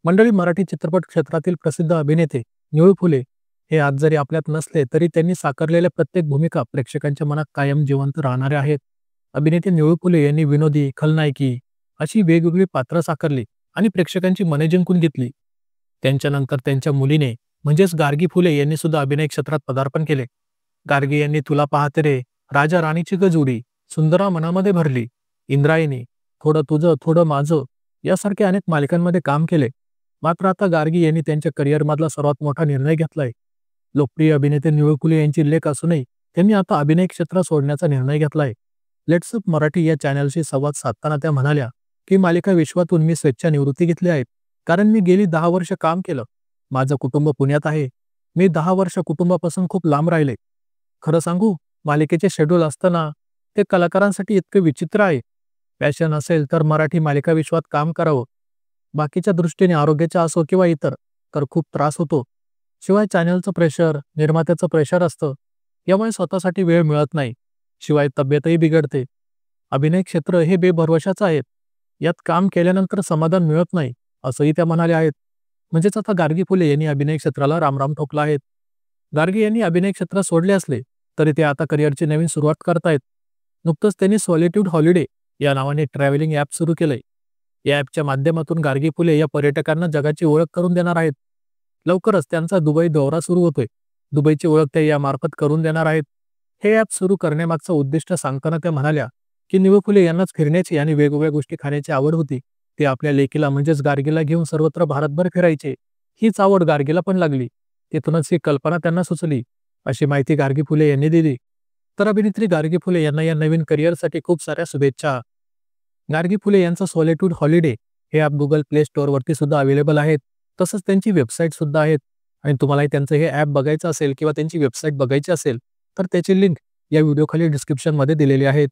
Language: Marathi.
मंडळी, मराठी चित्रपट क्षेत्रातील प्रसिद्ध अभिनेते निळू फुले हे आज जरी आपल्यात नसले तरी त्यांनी साकारलेल्या प्रत्येक भूमिका प्रेक्षकांच्या मनात कायम जिवंत राहणाऱ्या आहेत. अभिनेते निळू फुले यांनी विनोदी, खलनायकी अशी वेगवेगळी पात्र साकारली आणि प्रेक्षकांची मने जिंकून घेतली. त्यांच्यानंतर त्यांच्या मुलीने म्हणजेच गार्गी फुले यांनी सुद्धा अभिनय क्षेत्रात पदार्पण केले. गार्गी यांनी तुला पाहते रे, राजा राणीची गजोडी, सुंदरा मनामध्ये भरली, इंद्रायणी, थोडं तुझं थोडं माझं यासारख्या अनेक मालिकांमध्ये काम केले. मात्र आता गार्गी यांनी त्यांच्या करिअरमधला सर्वात मोठा निर्णय घेतलाय. लोकप्रिय अभिनेते निळू फुले यांची लेक असूनही त्यांनी आता अभिनय क्षेत्र सोडण्याचा निर्णय घेतलाय. लेट्स अप मराठी या चॅनलशी संवाद साधताना त्या म्हणाल्या की मालिका विश्वातून मी स्वेच्छा निवृत्ती घेतली आहे, कारण मी गेली 10 वर्ष काम केलं. माझं कुटुंब पुण्यात आहे. मी 10 वर्ष कुटुंबापासून खूप लांब राहिले. खरं सांगू, मालिकेचे शेड्यूल असताना ते कलाकारांसाठी इतकं विचित्र आहे. पॅशन असेल तर मराठी मालिका विश्वात काम करावं. बाकीच्या दृष्टीने आरोग्याचा असो किंवा इतर तर खूप त्रास होतो. शिवाय चॅनलचं प्रेशर, निर्मात्याचं प्रेशर असतं. यामुळे स्वतःसाठी वेळ मिळत नाही. शिवाय तब्येतही बिघडते. अभिनय क्षेत्र हे बेभरवशाचं आहे. यात काम केल्यानंतर समाधान मिळत नाही, असंही त्या म्हणाल्या आहेत. म्हणजेच आता गार्गी फुले यांनी अभिनय क्षेत्राला रामराम ठोकला आहेत. गार्गी यांनी अभिनय क्षेत्र सोडले असले तरी ते आता करिअरची नवीन सुरुवात करतायत. नुकतंच त्यांनी सॉलिट्यूड हॉलिडे या नावाने ट्रॅव्हलिंग ॲप सुरू केलंय. या ॲपच्या माध्यमातून गार्गी फुले या पर्यटकांना जगाची ओळख करून देणार आहेत. लवकरच त्यांचा दुबई दौरा सुरू होतोय. दुबईची ओळख त्या यामार्फत करून देणार आहेत. हे ॲप सुरू करण्यामागचं उद्दिष्ट सांगताना त्या म्हणाल्या की निळू फुले यांनाच फिरण्याची आणि वेगवेगळ्या गोष्टी खाण्याची आवड होती. ते आपल्या लेकीला म्हणजेच गार्गीला घेऊन सर्वत्र भारतभर फिरायचे. हीच आवड गार्गीला पण लागली. तिथूनच ही कल्पना त्यांना सुचली, अशी माहिती गार्गी फुले यांनी दिली. तर अभिनेत्री गार्गी फुले यांना या नवीन करिअरसाठी खूप साऱ्या शुभेच्छा. गार्गी फुले यांचं सॉलिट्यूड हॉलिडे हे ॲप गुगल प्ले स्टोअरवरती सुद्धा अवेलेबल आहेत. तसंच त्यांची वेबसाईट सुद्धा आहेत. आणि तुम्हालाही त्यांचं हे ॲप बघायचं असेल किंवा त्यांची वेबसाईट बघायची असेल तर त्याची लिंक या व्हिडिओखाली डिस्क्रिप्शनमध्ये दिलेली आहे.